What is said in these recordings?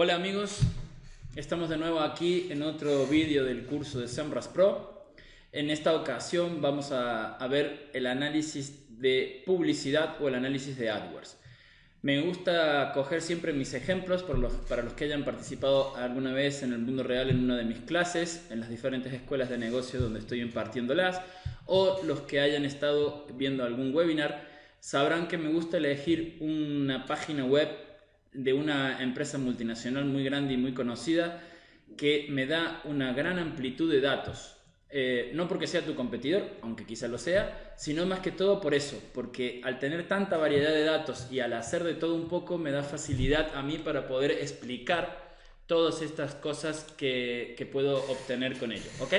Hola amigos, estamos de nuevo aquí en otro vídeo del curso de SEMrush Pro. En esta ocasión vamos a ver el análisis de publicidad o el análisis de AdWords. Me gusta coger siempre mis ejemplos para los que hayan participado alguna vez en el mundo real en una de mis clases, en las diferentes escuelas de negocio donde estoy impartiéndolas, o los que hayan estado viendo algún webinar, sabrán que me gusta elegir una página web de una empresa multinacional muy grande y muy conocida que me da una gran amplitud de datos. No porque sea tu competidor, aunque quizá lo sea, sino más que todo por eso, porque al tener tanta variedad de datos y al hacer de todo un poco me da facilidad a mí para poder explicar todas estas cosas que puedo obtener con ello, ¿ok?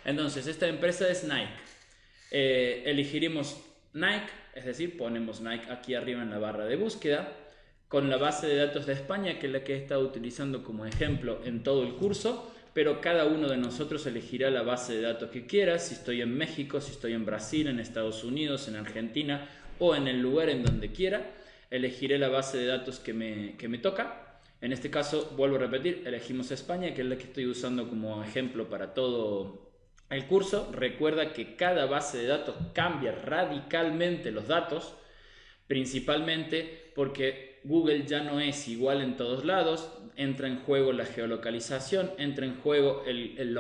Entonces, esta empresa es Nike. Elegiremos Nike, es decir, ponemos Nike aquí arriba en la barra de búsqueda, con la base de datos de España, que es la que he estado utilizando como ejemplo en todo el curso, pero cada uno de nosotros elegirá la base de datos que quiera, si estoy en México, si estoy en Brasil, en Estados Unidos, en Argentina o en el lugar en donde quiera, elegiré la base de datos que me toca. En este caso, vuelvo a repetir, elegimos España, que es la que estoy usando como ejemplo para todo el curso. Recuerda que cada base de datos cambia radicalmente los datos, principalmente porque Google ya no es igual en todos lados, entra en juego la geolocalización, entra en juego el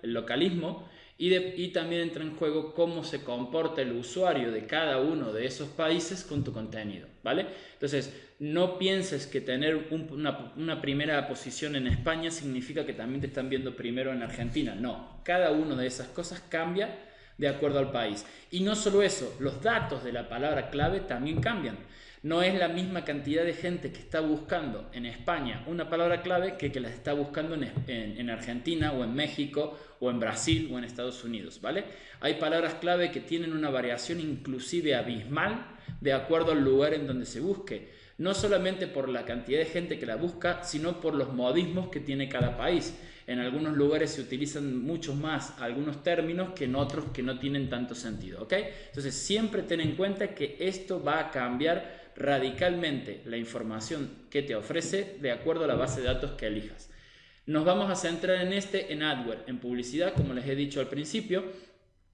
localismo y también entra en juego cómo se comporta el usuario de cada uno de esos países con tu contenido, ¿vale? Entonces, no pienses que tener una primera posición en España significa que también te están viendo primero en Argentina. No, cada una de esas cosas cambia de acuerdo al país. Y no solo eso, los datos de la palabra clave también cambian. No es la misma cantidad de gente que está buscando en España una palabra clave que la está buscando en Argentina o en México o en Brasil o en Estados Unidos, ¿vale? Hay palabras clave que tienen una variación inclusive abismal de acuerdo al lugar en donde se busque. No solamente por la cantidad de gente que la busca, sino por los modismos que tiene cada país. En algunos lugares se utilizan muchos más algunos términos que en otros que no tienen tanto sentido, ¿ok? Entonces siempre ten en cuenta que esto va a cambiar radicalmente la información que te ofrece de acuerdo a la base de datos que elijas. Nos vamos a centrar en AdWords, en publicidad, como les he dicho al principio.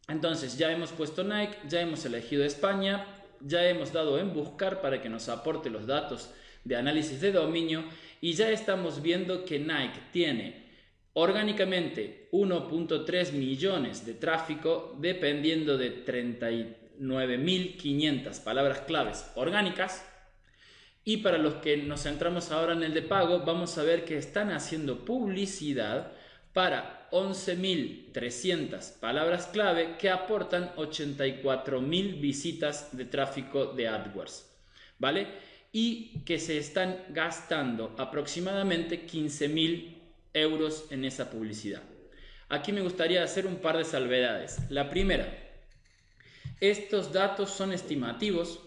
Entonces ya hemos puesto Nike, ya hemos elegido España, ya hemos dado en buscar para que nos aporte los datos de análisis de dominio y ya estamos viendo que Nike tiene orgánicamente 1.3 millones de tráfico dependiendo de 39.500 palabras claves orgánicas. Y para los que nos centramos ahora en el de pago, vamos a ver que están haciendo publicidad para 11.300 palabras clave que aportan 84.000 visitas de tráfico de AdWords, ¿vale? Y que se están gastando aproximadamente 15.000 euros en esa publicidad. Aquí me gustaría hacer un par de salvedades. La primera, estos datos son estimativos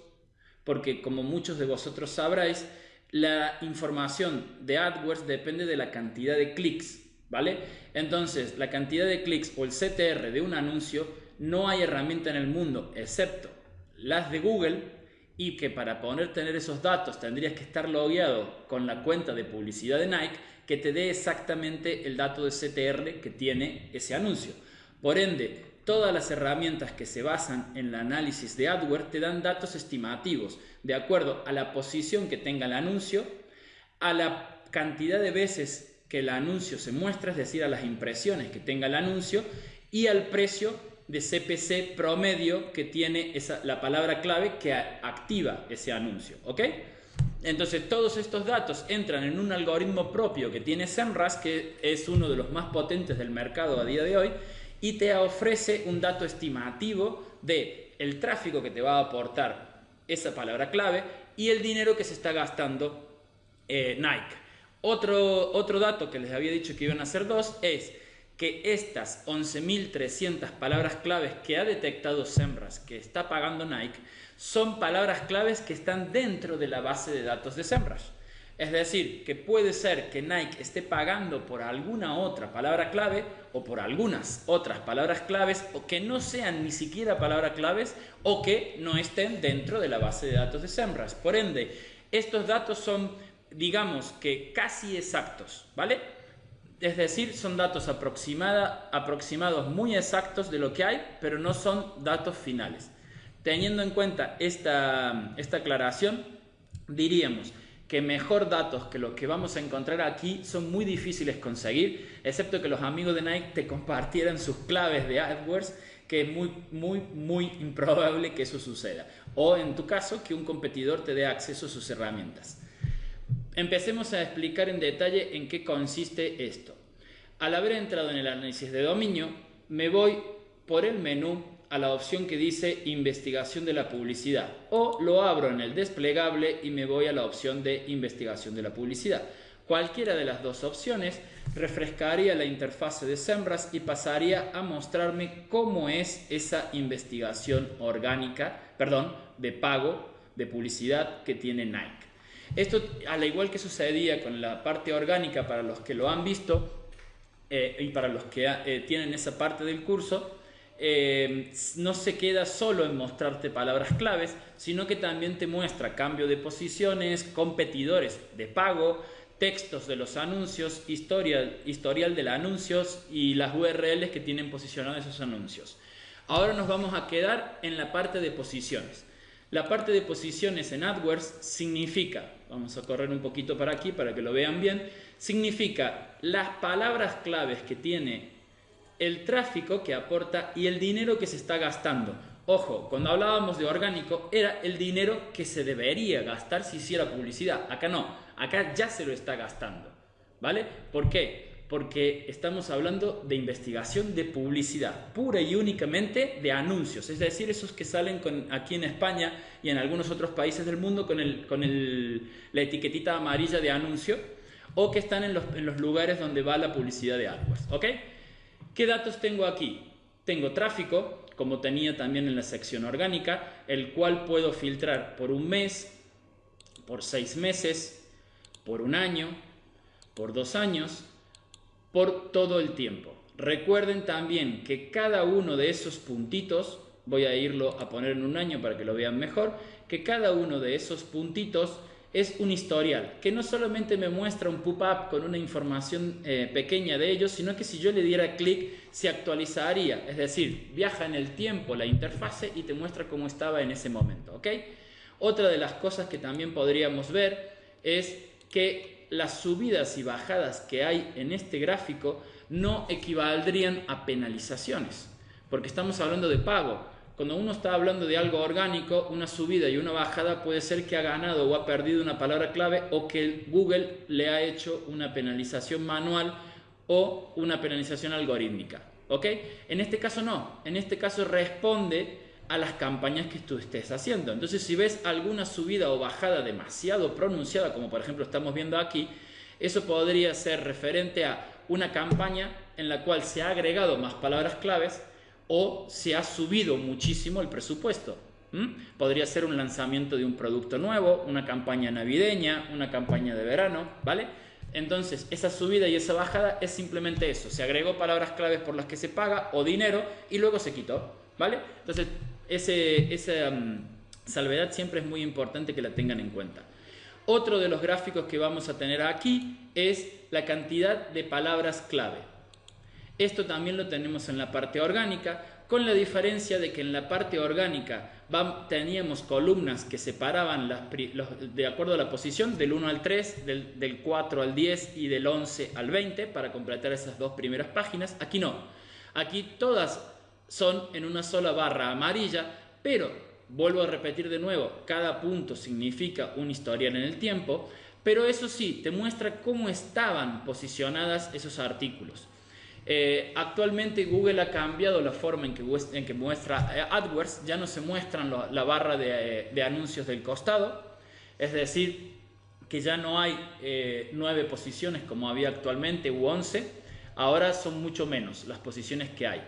porque, como muchos de vosotros sabráis, la información de AdWords depende de la cantidad de clics, ¿vale? Entonces, la cantidad de clics o el CTR de un anuncio, no hay herramienta en el mundo, excepto las de Google, y que para poder tener esos datos tendrías que estar logueado con la cuenta de publicidad de Nike, que te dé exactamente el dato de CTR que tiene ese anuncio. Por ende, todas las herramientas que se basan en el análisis de AdWords te dan datos estimativos de acuerdo a la posición que tenga el anuncio, a la cantidad de veces que el anuncio se muestra, es decir, a las impresiones que tenga el anuncio y al precio de CPC promedio que tiene la palabra clave que activa ese anuncio, ¿ok? Entonces todos estos datos entran en un algoritmo propio que tiene SEMrush, que es uno de los más potentes del mercado a día de hoy, y te ofrece un dato estimativo de el tráfico que te va a aportar esa palabra clave y el dinero que se está gastando Nike. Otro dato que les había dicho que iban a ser dos es que estas 11.300 palabras claves que ha detectado SEMrush que está pagando Nike son palabras claves que están dentro de la base de datos de SEMrush. Es decir, que puede ser que Nike esté pagando por alguna otra palabra clave o por algunas otras palabras claves o que no sean ni siquiera palabras claves o que no estén dentro de la base de datos de SEMrush. Por ende, estos datos son digamos que casi exactos, ¿vale? Es decir, son datos aproximados muy exactos de lo que hay, pero no son datos finales. Teniendo en cuenta esta aclaración, diríamos que mejor datos que los que vamos a encontrar aquí son muy difíciles conseguir, excepto que los amigos de Nike te compartieran sus claves de AdWords, que es muy improbable que eso suceda. O en tu caso, que un competidor te dé acceso a sus herramientas. Empecemos a explicar en detalle en qué consiste esto. Al haber entrado en el análisis de dominio, me voy por el menú a la opción que dice investigación de la publicidad, o lo abro en el desplegable y me voy a la opción de investigación de la publicidad. Cualquiera de las dos opciones refrescaría la interfase de SEMrush y pasaría a mostrarme cómo es esa investigación de pago, de publicidad que tiene Nike. Esto, al igual que sucedía con la parte orgánica para los que lo han visto y para los que tienen esa parte del curso, no se queda solo en mostrarte palabras claves, sino que también te muestra cambio de posiciones, competidores de pago, textos de los anuncios, historial de los anuncios y las URLs que tienen posicionados esos anuncios. Ahora nos vamos a quedar en la parte de posiciones. La parte de posiciones en AdWords significa, vamos a correr un poquito para aquí para que lo vean bien, significa las palabras claves que tiene el tráfico que aporta y el dinero que se está gastando. Ojo, cuando hablábamos de orgánico era el dinero que se debería gastar si hiciera publicidad. Acá no, acá ya se lo está gastando, ¿vale? ¿Por qué? Porque estamos hablando de investigación de publicidad, pura y únicamente de anuncios, es decir, esos que salen aquí en España y en algunos otros países del mundo con la etiquetita amarilla de anuncio, o que están en los lugares donde va la publicidad de AdWords, ¿ok? ¿Qué datos tengo aquí? Tengo tráfico, como tenía también en la sección orgánica, el cual puedo filtrar por un mes, por 6 meses, por un año, por 2 años, por todo el tiempo. Recuerden también que cada uno de esos puntitos, voy a irlo a poner en un año para que lo vean mejor, que cada uno de esos puntitos es un historial, que no solamente me muestra un pop-up con una información pequeña de ellos, sino que si yo le diera clic se actualizaría, es decir, viaja en el tiempo la interfase y te muestra cómo estaba en ese momento, ¿ok? Otra de las cosas que también podríamos ver es que las subidas y bajadas que hay en este gráfico no equivaldrían a penalizaciones, porque estamos hablando de pago. Cuando uno está hablando de algo orgánico, una subida y una bajada puede ser que ha ganado o ha perdido una palabra clave, o que Google le ha hecho una penalización manual o una penalización algorítmica, ¿ok? En este caso no, en este caso responde a las campañas que tú estés haciendo. Entonces, si ves alguna subida o bajada demasiado pronunciada, como por ejemplo estamos viendo aquí, eso podría ser referente a una campaña en la cual se ha agregado más palabras claves o se ha subido muchísimo el presupuesto. Podría ser un lanzamiento de un producto nuevo, una campaña navideña, una campaña de verano, ¿vale? Entonces, esa subida y esa bajada es simplemente eso. Se agregó palabras claves por las que se paga o dinero y luego se quitó, ¿vale? Entonces, esa salvedad siempre es muy importante que la tengan en cuenta. Otro de los gráficos que vamos a tener aquí es la cantidad de palabras clave. Esto también lo tenemos en la parte orgánica, con la diferencia de que en la parte orgánica teníamos columnas que separaban de acuerdo a la posición, del 1 al 3, del 4 al 10 y del 11 al 20 para completar esas dos primeras páginas. Aquí no, aquí todas son en una sola barra amarilla, pero vuelvo a repetir de nuevo, cada punto significa un historial en el tiempo, pero eso sí, te muestra cómo estaban posicionadas esos artículos. Actualmente Google ha cambiado la forma en que muestra AdWords, ya no se muestran la barra de anuncios del costado, es decir, que ya no hay 9 posiciones como había actualmente u 11, ahora son mucho menos las posiciones que hay.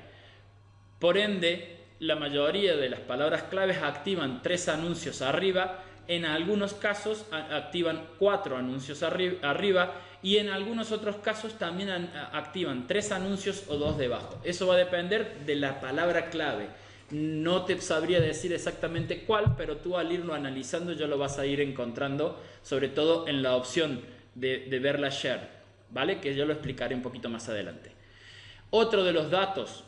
Por ende, la mayoría de las palabras claves activan 3 anuncios arriba, en algunos casos activan 4 anuncios arriba y en algunos otros casos también activan 3 anuncios o 2 debajo. Eso va a depender de la palabra clave, No te sabría decir exactamente cuál, pero tú al irlo analizando ya lo vas a ir encontrando, sobre todo en la opción de ver la share, ¿vale? Que yo lo explicaré un poquito más adelante. Otro de los datos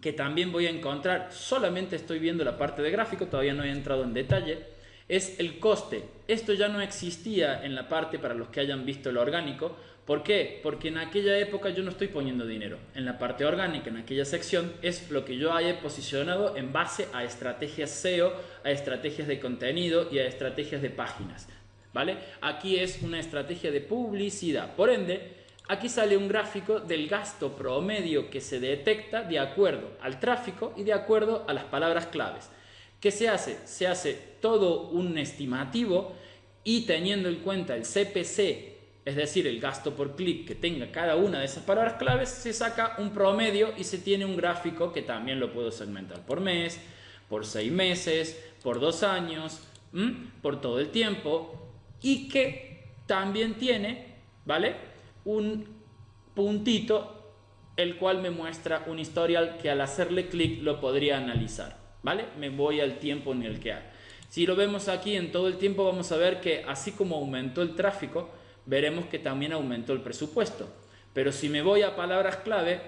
que también voy a encontrar, solamente estoy viendo la parte de gráfico, todavía no he entrado en detalle, es el coste. Esto ya no existía en la parte para los que hayan visto el orgánico. ¿Por qué? Porque en aquella época yo no estoy poniendo dinero. En la parte orgánica, en aquella sección, es lo que yo haya posicionado en base a estrategias SEO, a estrategias de contenido y a estrategias de páginas, ¿vale? Aquí es una estrategia de publicidad. Por ende, aquí sale un gráfico del gasto promedio que se detecta de acuerdo al tráfico y de acuerdo a las palabras claves. ¿Qué se hace? Se hace todo un estimativo y teniendo en cuenta el CPC, es decir, el gasto por clic que tenga cada una de esas palabras claves, se saca un promedio y se tiene un gráfico que también lo puedo segmentar por mes, por 6 meses, por 2 años, por todo el tiempo, y que también tiene, ¿vale?, un puntito el cual me muestra un historial que al hacerle clic lo podría analizar, ¿vale? Me voy al tiempo en el que hay. Si lo vemos aquí en todo el tiempo, vamos a ver que así como aumentó el tráfico, veremos que también aumentó el presupuesto. Pero si me voy a palabras clave,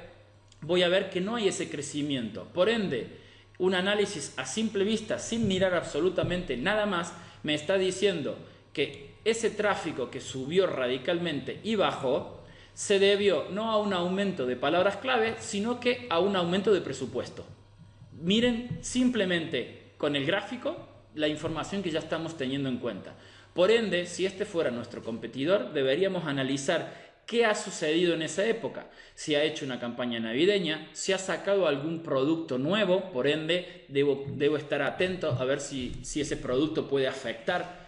voy a ver que no hay ese crecimiento. Por ende, un análisis a simple vista, sin mirar absolutamente nada más, me está diciendo que ese tráfico que subió radicalmente y bajó, se debió no a un aumento de palabras clave, sino que a un aumento de presupuesto. Miren simplemente con el gráfico la información que ya estamos teniendo en cuenta. Por ende, si este fuera nuestro competidor, deberíamos analizar qué ha sucedido en esa época. Si ha hecho una campaña navideña, si ha sacado algún producto nuevo, por ende debo estar atento a ver si ese producto puede afectar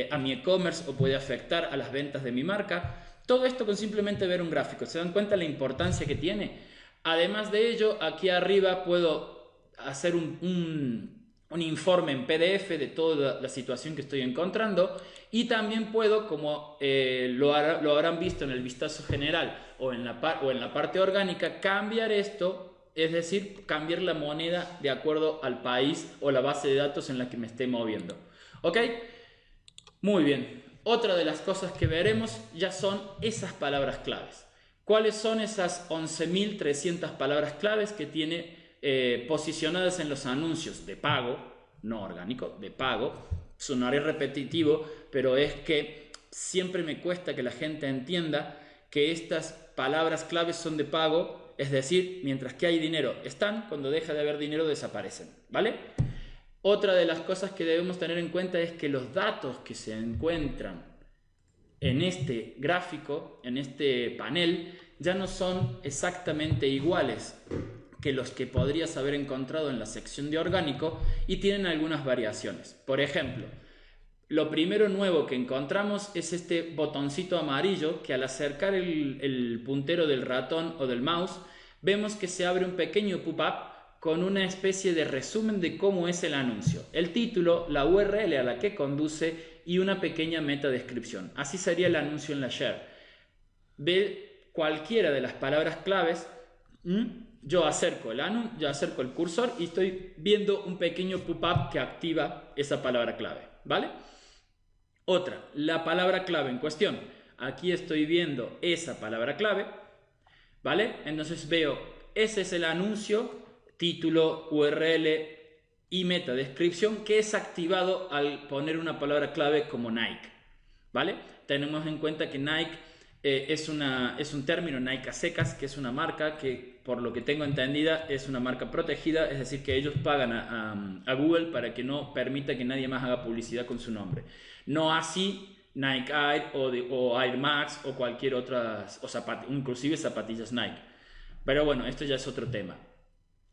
a mi e-commerce o puede afectar a las ventas de mi marca. Todo esto con simplemente ver un gráfico. ¿Se dan cuenta la importancia que tiene? Además de ello, aquí arriba puedo hacer un informe en PDF de toda la situación que estoy encontrando, y también puedo, como lo habrán visto en el vistazo general o en la parte orgánica, cambiar esto, es decir, cambiar la moneda de acuerdo al país o la base de datos en la que me esté moviendo. ¿Ok? Muy bien. Otra de las cosas que veremos ya son esas palabras claves. ¿Cuáles son esas 11.300 palabras claves que tiene posicionadas en los anuncios de pago, no orgánico, de pago? Sonaré repetitivo, pero es que siempre me cuesta que la gente entienda que estas palabras claves son de pago, es decir, mientras que hay dinero están, cuando deja de haber dinero desaparecen, ¿vale? Otra de las cosas que debemos tener en cuenta es que los datos que se encuentran en este gráfico, en este panel, ya no son exactamente iguales que los que podrías haber encontrado en la sección de orgánico y tienen algunas variaciones. Por ejemplo, lo primero nuevo que encontramos es este botoncito amarillo que al acercar el puntero del ratón o del mouse vemos que se abre un pequeño pop-up con una especie de resumen de cómo es el anuncio, el título, la URL a la que conduce y una pequeña meta descripción. Así sería el anuncio en la share. Ve cualquiera de las palabras claves, yo acerco el cursor y estoy viendo un pequeño pop-up que activa esa palabra clave, ¿vale? Otra, la palabra clave en cuestión. Aquí estoy viendo esa palabra clave, ¿vale? Entonces veo, ese es el anuncio, título, URL y meta descripción, que es activado al poner una palabra clave como Nike, ¿vale? Tenemos en cuenta que Nike es un término, Nike a secas, que es una marca que, por lo que tengo entendida, es una marca protegida, es decir, que ellos pagan a Google para que no permita que nadie más haga publicidad con su nombre. No así Nike Air o Air Max o cualquier otra, inclusive zapatillas Nike. Pero bueno, esto ya es otro tema.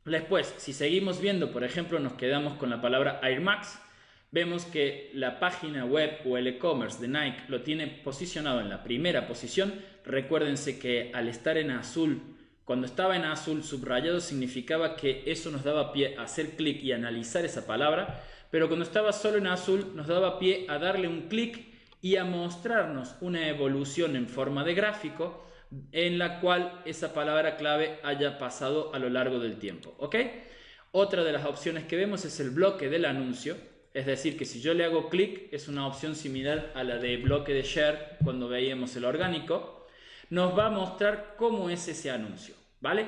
Después, si seguimos viendo, por ejemplo, nos quedamos con la palabra Air Max, vemos que la página web o el e-commerce de Nike lo tiene posicionado en la primera posición. Recuérdense que al estar en azul, cuando estaba en azul subrayado, significaba que eso nos daba pie a hacer clic y analizar esa palabra, pero cuando estaba solo en azul nos daba pie a darle un clic y a mostrarnos una evolución en forma de gráfico en la cual esa palabra clave haya pasado a lo largo del tiempo, ¿ok? Otra de las opciones que vemos es el bloque del anuncio, es decir, que si yo le hago clic, es una opción similar a la de bloque de share cuando veíamos el orgánico, nos va a mostrar cómo es ese anuncio, ¿vale?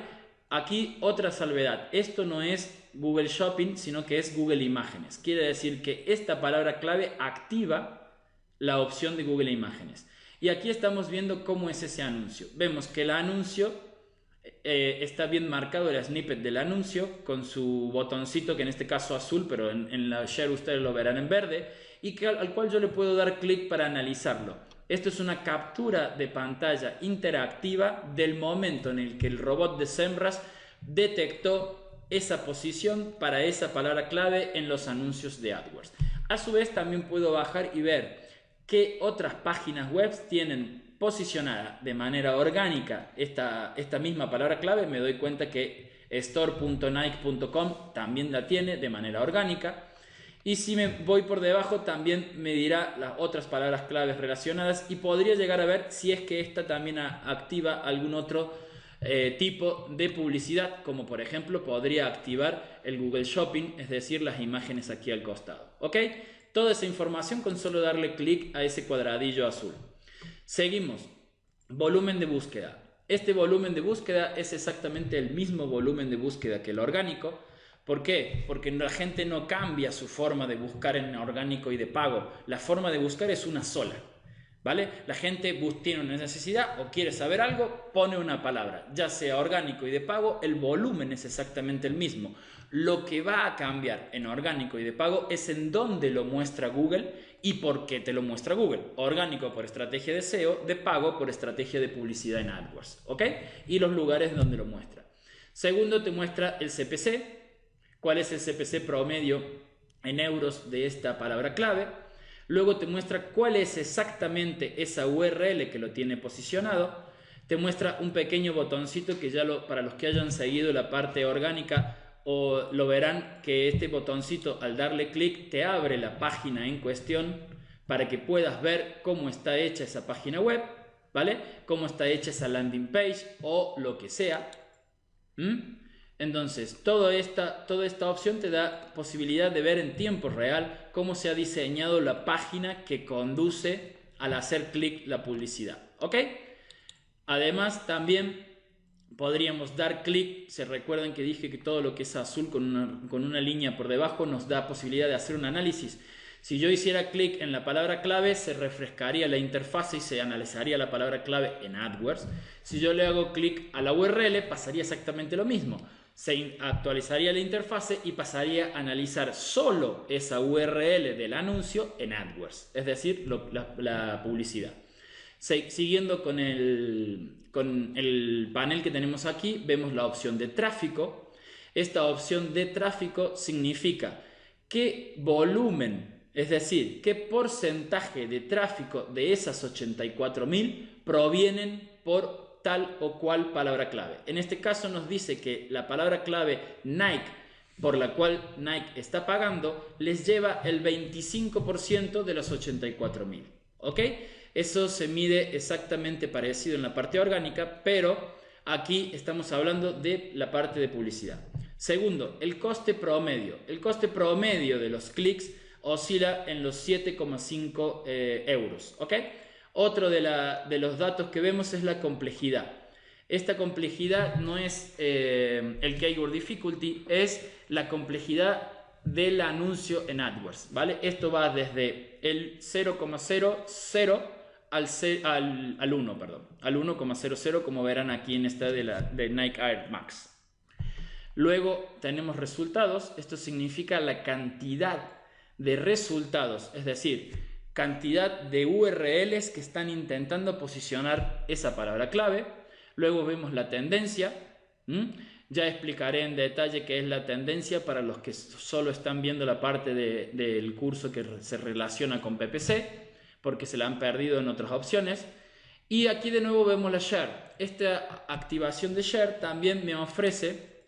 Aquí otra salvedad, esto no es Google Shopping, sino que es Google Imágenes. Quiere decir que esta palabra clave activa la opción de Google Imágenes. Y aquí estamos viendo cómo es ese anuncio. Vemos que el anuncio está bien marcado, el snippet del anuncio, con su botoncito, que en este caso azul, pero en la share ustedes lo verán en verde, y que, al cual yo le puedo dar clic para analizarlo. Esto es una captura de pantalla interactiva del momento en el que el robot de SEMrush detectó esa posición para esa palabra clave en los anuncios de AdWords. A su vez también puedo bajar y ver qué otras páginas web tienen posicionada de manera orgánica esta misma palabra clave. Me doy cuenta que store.nike.com también la tiene de manera orgánica. Y si me voy por debajo también me dirá las otras palabras claves relacionadas y podría llegar a ver si es que esta también activa algún otro tipo de publicidad, como por ejemplo podría activar el Google Shopping, es decir, las imágenes aquí al costado. ¿Ok? Toda esa información con solo darle clic a ese cuadradillo azul. Seguimos. Volumen de búsqueda. Este volumen de búsqueda es exactamente el mismo volumen de búsqueda que el orgánico. ¿Por qué? Porque la gente no cambia su forma de buscar en orgánico y de pago. La forma de buscar es una sola, ¿vale? La gente tiene una necesidad o quiere saber algo, pone una palabra. Ya sea orgánico y de pago, el volumen es exactamente el mismo. Lo que va a cambiar en orgánico y de pago es en dónde lo muestra Google y por qué te lo muestra Google. Orgánico por estrategia de SEO, de pago por estrategia de publicidad en AdWords, ¿ok? Y los lugares donde lo muestra. Segundo, te muestra el CPC. ¿Cuál es el CPC promedio en euros de esta palabra clave? Luego te muestra cuál es exactamente esa URL que lo tiene posicionado. Te muestra un pequeño botoncito que para los que hayan seguido la parte orgánica o lo verán que este botoncito al darle clic te abre la página en cuestión para que puedas ver cómo está hecha esa página web, ¿vale? Cómo está hecha esa landing page o lo que sea. Entonces, toda esta opción te da posibilidad de ver en tiempo real cómo se ha diseñado la página que conduce al hacer clic la publicidad, ¿ok? Además, también podríamos dar clic. Se recuerdan que dije que todo lo que es azul con una línea por debajo nos da posibilidad de hacer un análisis. Si yo hiciera clic en la palabra clave, se refrescaría la interfase y se analizaría la palabra clave en AdWords. Si yo le hago clic a la URL, pasaría exactamente lo mismo. Se actualizaría la interfase y pasaría a analizar solo esa URL del anuncio en AdWords, es decir, la publicidad. Siguiendo con el panel que tenemos aquí, vemos la opción de tráfico. Esta opción de tráfico significa qué volumen, es decir, qué porcentaje de tráfico de esas 84.000 provienen por tal o cual palabra clave. En este caso nos dice que la palabra clave Nike, por la cual Nike está pagando, les lleva el 25% de los 84.000. ¿Ok? Eso se mide exactamente parecido en la parte orgánica, pero aquí estamos hablando de la parte de publicidad. Segundo, el coste promedio. El coste promedio de los clics oscila en los 7,5 euros. ¿Ok? Otro de los datos que vemos es la complejidad. Esta complejidad no es el keyword difficulty, es la complejidad del anuncio en AdWords, ¿vale? Esto va desde el 0,00 al 1, perdón, al 1,00, como verán aquí en esta de Nike Air Max. Luego tenemos resultados. Esto significa la cantidad de resultados, es decir, cantidad de URLs que están intentando posicionar esa palabra clave. Luego vemos la tendencia. Ya explicaré en detalle qué es la tendencia para los que solo están viendo la parte del curso que se relaciona con PPC, porque se la han perdido en otras opciones. Y aquí de nuevo vemos la share. Esta activación de share también me ofrece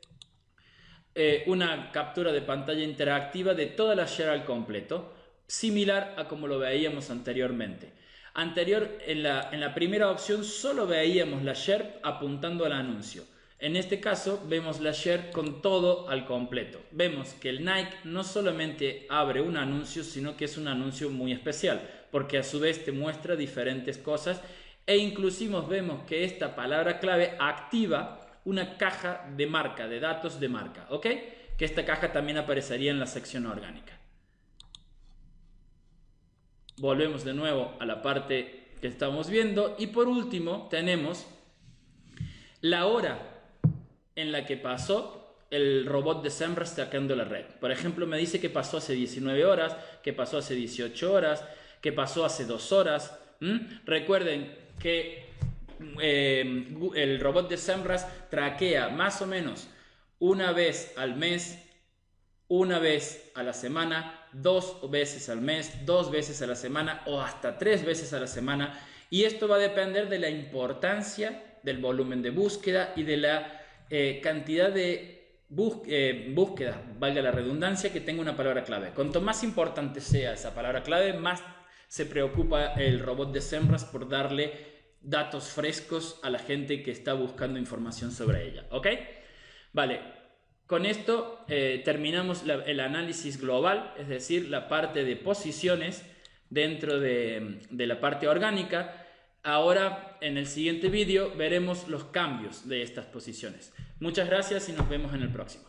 una captura de pantalla interactiva de toda la share al completo, similar a como lo veíamos anteriormente. En la primera opción solo veíamos la share apuntando al anuncio. En este caso vemos la share con todo al completo. Vemos que el Nike no solamente abre un anuncio, sino que es un anuncio muy especial, porque a su vez te muestra diferentes cosas e inclusive vemos que esta palabra clave activa una caja de marca, de datos de marca, ¿ok? Que esta caja también aparecería en la sección orgánica. Volvemos de nuevo a la parte que estamos viendo y por último tenemos la hora en la que pasó el robot de SEMrush sacando la red. Por ejemplo, me dice que pasó hace 19 horas, que pasó hace 18 horas, que pasó hace 2 horas. Recuerden que el robot de SEMrush traquea más o menos una vez al mes, una vez a la semana, 2 veces al mes, 2 veces a la semana o hasta 3 veces a la semana. Y esto va a depender de la importancia del volumen de búsqueda y de la cantidad de búsqueda, valga la redundancia, que tenga una palabra clave. Cuanto más importante sea esa palabra clave, más se preocupa el robot de SEMrush por darle datos frescos a la gente que está buscando información sobre ella. ¿Ok? Vale, con esto terminamos el análisis global, es decir, la parte de posiciones dentro de la parte orgánica. Ahora, en el siguiente vídeo, veremos los cambios de estas posiciones. Muchas gracias y nos vemos en el próximo.